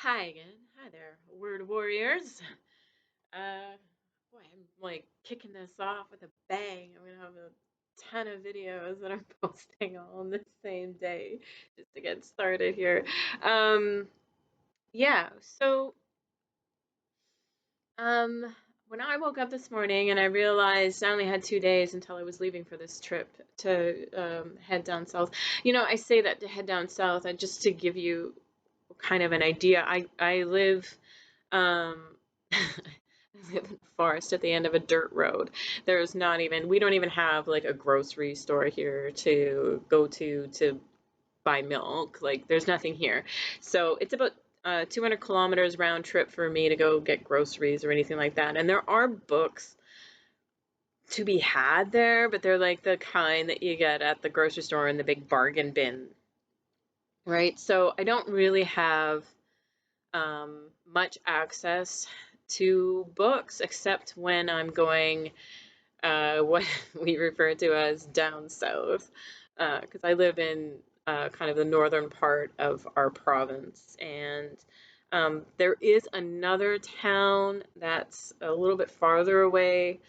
Hi again. Hi there, word warriors. Uh, Boy, I'm like kicking this off with a bang. I'm gonna have a ton of videos that I'm posting all on the same day just to get started here. Um, yeah, so um, when I woke up this morning and I realized I only had 2 days until I was leaving for this trip to head down south. I say that to head down south, just to give you kind of an idea. I live Um, I live in a forest at the end of a dirt road. There's not even, we don't even have like a grocery store here to go to buy milk. Like, there's nothing here. So it's about 200 kilometers round trip for me to go get groceries or anything like that. And there are books to be had there, but they're like the kind that you get at the grocery store in the big bargain bin, right? So I don't really have much access to books except when I'm going what we refer to as down south, because I live in kind of the northern part of our province. And there is another town that's a little bit farther away.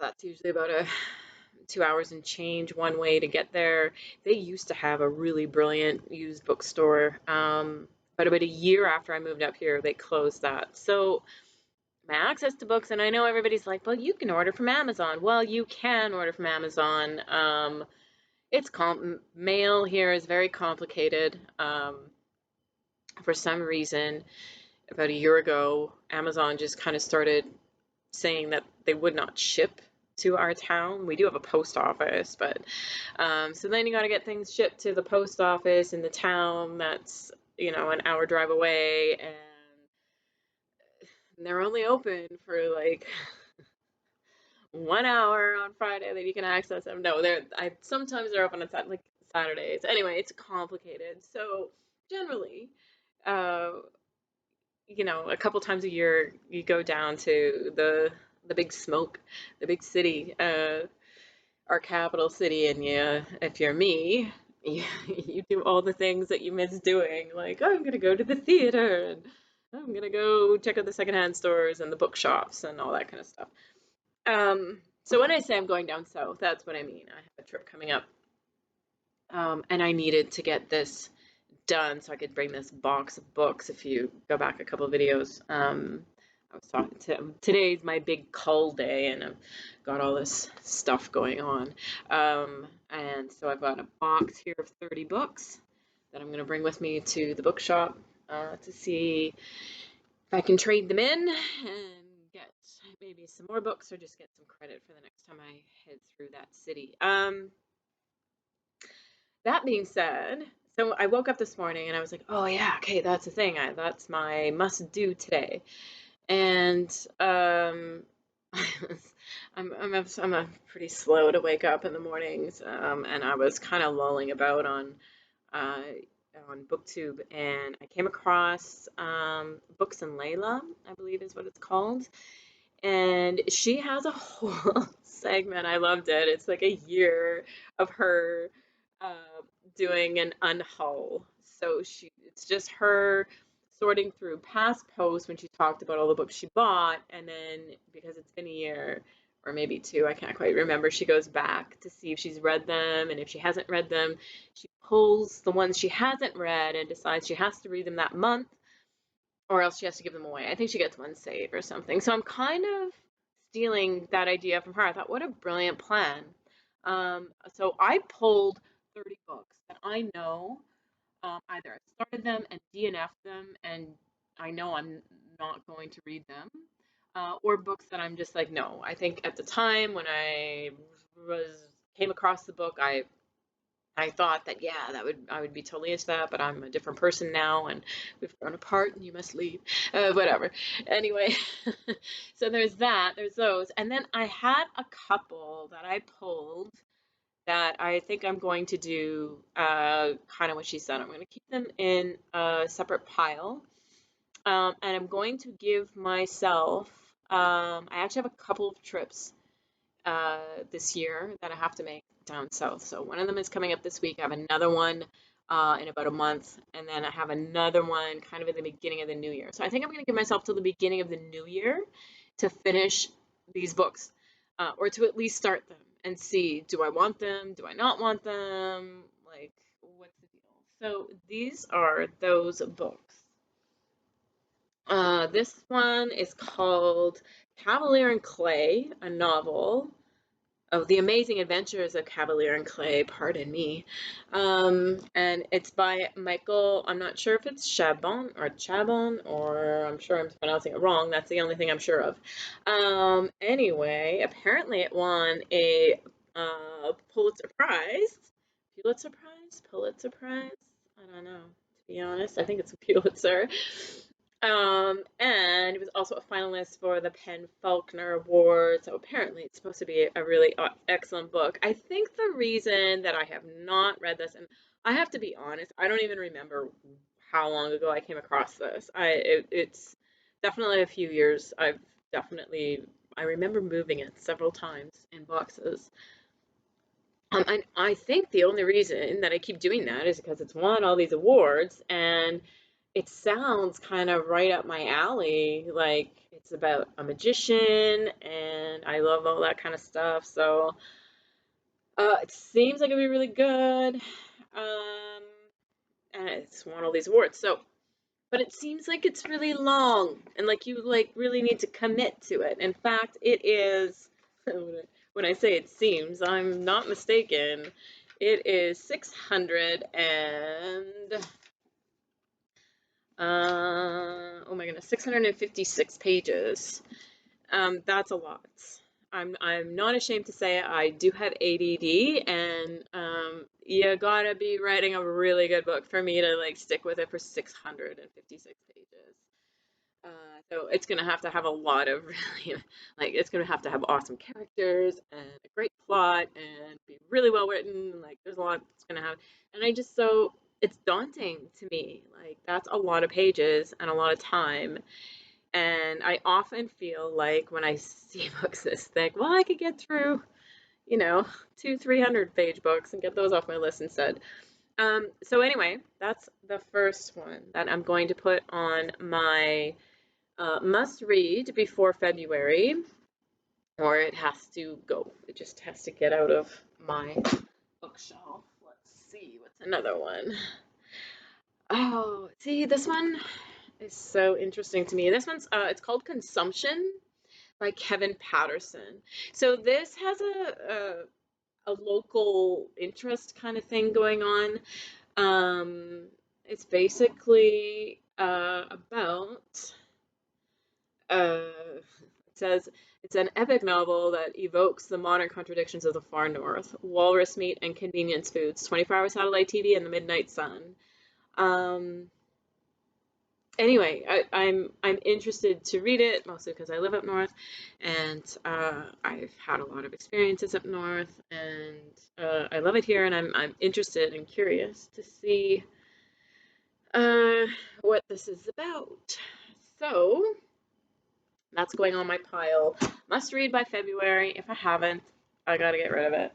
That's usually about 2 hours and change one way to get there. They used to have a really brilliant used bookstore, but about a year after I moved up here, they closed that. So my access to books, and I know everybody's like, well, you can order from Amazon. Well, you can order from Amazon. Mail here is very complicated. For some reason, about a year ago, Amazon just kind of started saying that they would not ship to our town. We do have a post office, but so then you got to get things shipped to the post office in the town that's an hour drive away, and they're only open for like 1 hour on Friday that you can access them. No, sometimes they're open on like Saturdays. Anyway, it's complicated. So generally, uh, a couple times a year you go down to the big smoke, the big city, our capital city, and if you're me, you do all the things that you miss doing. Like, oh, I'm gonna go to the theater, and I'm gonna go check out the secondhand stores and the bookshops and all that kind of stuff. So when I say I'm going down south, that's what I mean. I have a trip coming up, and I needed to get this done so I could bring this box of books. If you go back a couple of videos, I was talking to today's my big cull day, and I've got all this stuff going on. And so I've got a box here of 30 books that I'm going to bring with me to the bookshop to see if I can trade them in and get maybe some more books or just get some credit for the next time I head through that city. That being said, so I woke up this morning and I was like, oh yeah, okay, that's the thing. That's my must do today. And I'm a pretty slow to wake up in the mornings, and I was kind of lolling about uh, on BookTube, and I came across Books and Layla, I believe is what it's called, and she has a whole segment. I loved it. It's like a year of her uh, doing an unhaul. So it's just her sorting through past posts when she talked about all the books she bought, and then because it's been a year or maybe two, I can't quite remember, she goes back to see if she's read them, and if she hasn't read them, she pulls the ones she hasn't read and decides she has to read them that month, or else she has to give them away. I think she gets one save or something. So I'm kind of stealing that idea from her. I thought, what a brilliant plan. So I pulled 30 books that I know either I started them and DNF'd them, and I know I'm not going to read them, or books that I'm just like, no. I think at the time when was came across the book, I thought that, yeah, I would be totally into that, but I'm a different person now, and we've grown apart, and you must leave, whatever. Anyway, so there's that, there's those, and then I had a couple that I pulled that I think I'm going to do kind of what she said. I'm going to keep them in a separate pile, and I'm going to give myself. I actually have a couple of trips this year that I have to make down south. So one of them is coming up this week. I have another one in about a month, and then I have another one kind of at the beginning of the new year. So I think I'm going to give myself till the beginning of the new year to finish these books, or to at least start them and see, do I want them? Do I not want them? Like, what's the deal? So these are those books. This one is called Cavalier and Clay, a novel of the amazing adventures of Cavalier and Clay, pardon me. And it's by Michael, I'm not sure if it's Chabon, or I'm sure I'm pronouncing it wrong. That's the only thing I'm sure of. Anyway, apparently it won a Pulitzer Prize. Pulitzer Prize? I don't know, to be honest. I think it's a Pulitzer. And it was also a finalist for the Penn Faulkner Award. So apparently it's supposed to be a really excellent book. I think the reason that I have not read this, and I have to be honest, I don't even remember how long ago I came across this. It's definitely a few years. I remember moving it several times in boxes. And I think the only reason that I keep doing that is because it's won all these awards, and it sounds kind of right up my alley. Like, it's about a magician, and I love all that kind of stuff. So it seems like it'd be really good. And it's won all these awards. So, but it seems like it's really long, and like you like really need to commit to it. In fact, it is. When I say it seems, I'm not mistaken. It is 600 and oh my goodness, 656 pages. That's a lot. I'm not ashamed to say I do have ADD, and you gotta be writing a really good book for me to like stick with it for 656 pages. So it's gonna have to have a lot of really, like, it's gonna have to have awesome characters and a great plot and be really well written. Like, there's a lot it's gonna have, and it's daunting to me. Like, that's a lot of pages and a lot of time. And I often feel like when I see books this thick, well, I could get through, 200-300 page books and get those off my list instead. So anyway, that's the first one that I'm going to put on my must read before February, or it has to go. It just has to get out of my bookshelf. Let's see, what's another one? Oh, see, this one is so interesting to me. This one's it's called Consumption by Kevin Patterson. So this has a local interest kind of thing going on. It's basically about it says it's an epic novel that evokes the modern contradictions of the far north: walrus meat and convenience foods, 24-hour satellite TV, and the midnight sun. Um, anyway, I'm interested to read it mostly because I live up north, and I've had a lot of experiences up north, and I love it here, and I'm interested and curious to see what this is about. So that's going on my pile. Must read by February. If I haven't, I gotta get rid of it.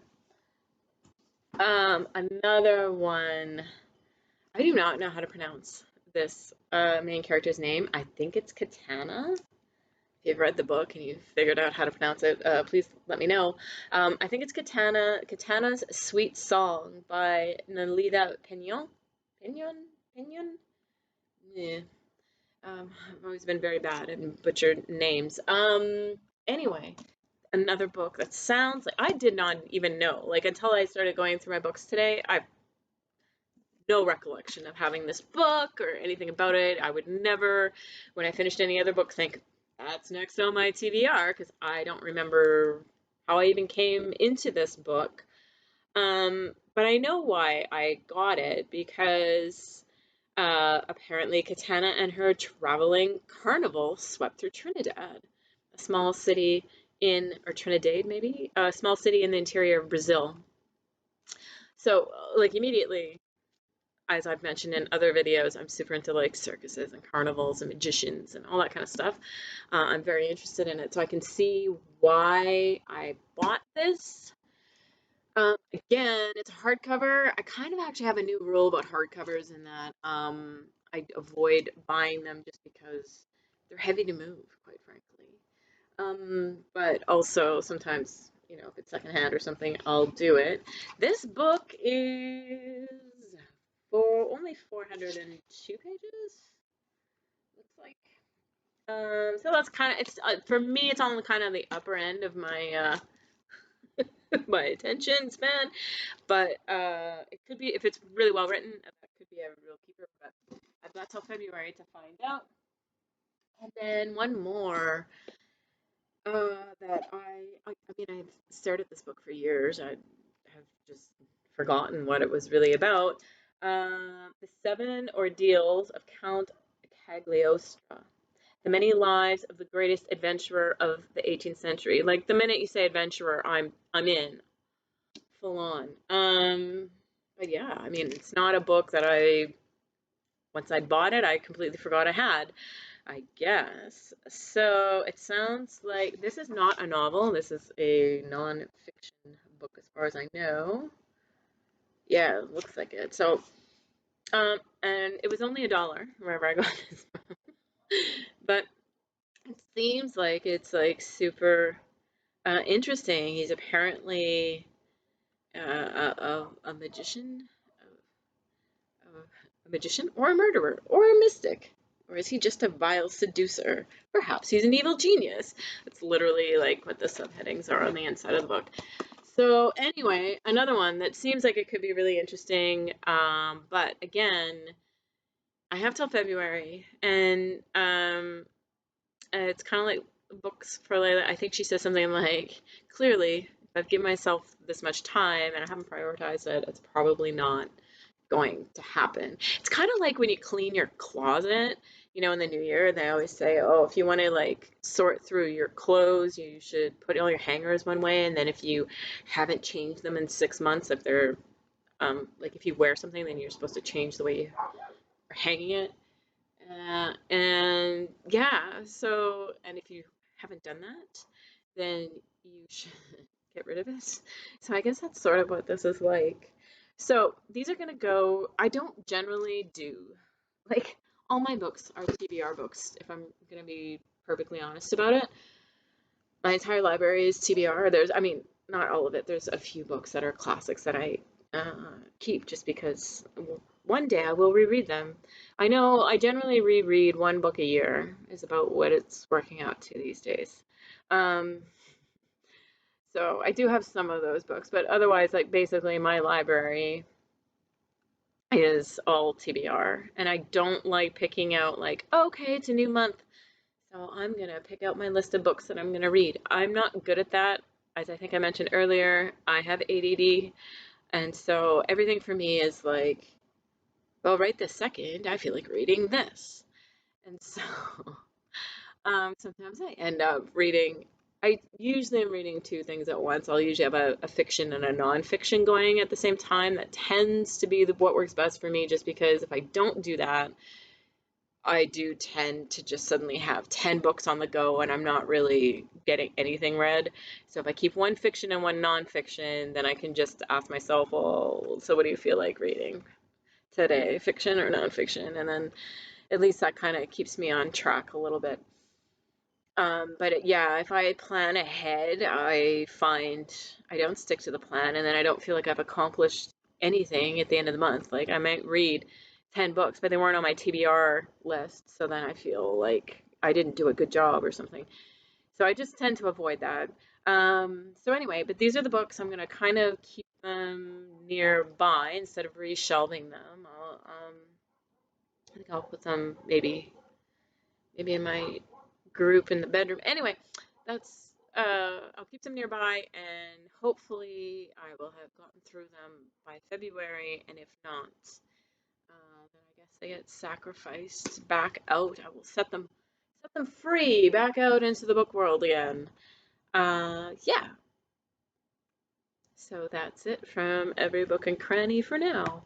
Another one. I do not know how to pronounce this main character's name. I think it's Caetana. If you've read the book and you've figured out how to pronounce it, please let me know. I think it's Caetana's Sweet Song by Nelida Pinon. Pinon? Yeah. I've always been very bad at butchered names. Anyway, another book that sounds like I did not even know. Like, until I started going through my books today, I've no recollection of having this book or anything about it. I would never, when I finished any other book, think that's next on my TBR, because I don't remember how I even came into this book. But I know why I got it, because apparently Caetana and her traveling carnival swept through Trinidad, a small city or Trinidad maybe, a small city in the interior of Brazil. So, like, immediately, as I've mentioned in other videos, I'm super into like circuses and carnivals and magicians and all that kind of stuff. I'm very interested in it, so I can see why I bought this. Again, it's a hardcover. I kind of actually have a new rule about hardcovers in that I avoid buying them just because they're heavy to move, quite frankly. But also sometimes, if it's secondhand or something, I'll do it. This book is for only 402 pages, looks like. So that's kind of it's for me. It's on kind of the upper end of my my attention span, but it could be if it's really well written. That could be a real keeper. But I've got till February to find out. And then one more that I mean, I've started this book for years. I have just forgotten what it was really about. The Seven Ordeals of Count Cagliostro. The many lives of the greatest adventurer of the 18th century. Like the minute you say adventurer, I'm in full on. But yeah, I mean, it's not a book that once I bought it, I completely forgot I had, I guess. So it sounds like this is not a novel. This is a non-fiction book, as far as I know. Yeah, it looks like it. So, and it was only $1 wherever I got this from. But it seems like it's like super interesting. He's apparently a magician, a magician, or a murderer, or a mystic. Or is he just a vile seducer? Perhaps he's an evil genius. That's literally like what the subheadings are on the inside of the book. So anyway, another one that seems like it could be really interesting. But again, I have till February, and it's kind of like books for Layla. I think she says something like, clearly, if I've given myself this much time and I haven't prioritized it, it's probably not going to happen. It's kind of like when you clean your closet, in the new year, they always say, oh, if you want to like sort through your clothes, you should put all your hangers one way, and then if you haven't changed them in 6 months, if they're like if you wear something, then you're supposed to change the way you are hanging it. And yeah, so, and if you haven't done that, then you should get rid of it. So I guess that's sort of what this is like. So these are going to go, I don't generally do, like, all my books are TBR books, if I'm going to be perfectly honest about it. My entire library is TBR. I mean, not all of it. There's a few books that are classics that I keep just because one day I will reread them. I know I generally reread one book a year is about what it's working out to these days. Um, so I do have some of those books, but otherwise, like basically my library is all TBR, and I don't like picking out like, okay, it's a new month, so I'm gonna pick out my list of books that I'm gonna read. I'm not good at that. As I think I mentioned earlier, I have ADD, and so everything for me is like, well, right this second, I feel like reading this. And so sometimes I end up reading, I usually am reading two things at once. I'll usually have a fiction and a nonfiction going at the same time. That tends to be what works best for me, just because if I don't do that, I do tend to just suddenly have 10 books on the go and I'm not really getting anything read. So if I keep one fiction and one nonfiction, then I can just ask myself, well, so what do you feel like reading today, fiction or nonfiction? And then at least that kind of keeps me on track a little bit. But yeah, if I plan ahead, I find I don't stick to the plan, and then I don't feel like I've accomplished anything at the end of the month. Like I might read 10 books, but they weren't on my TBR list, so then I feel like I didn't do a good job or something. So I just tend to avoid that. So anyway, but these are the books. I'm gonna kind of keep them nearby instead of reshelving them. I think I'll put them maybe in my group in the bedroom. Anyway, that's I'll keep them nearby, and hopefully I will have gotten through them by February. And if not, then I guess they get sacrificed back out. I will set them free back out into the book world again. Yeah. So that's it from Every Book and Cranny for now.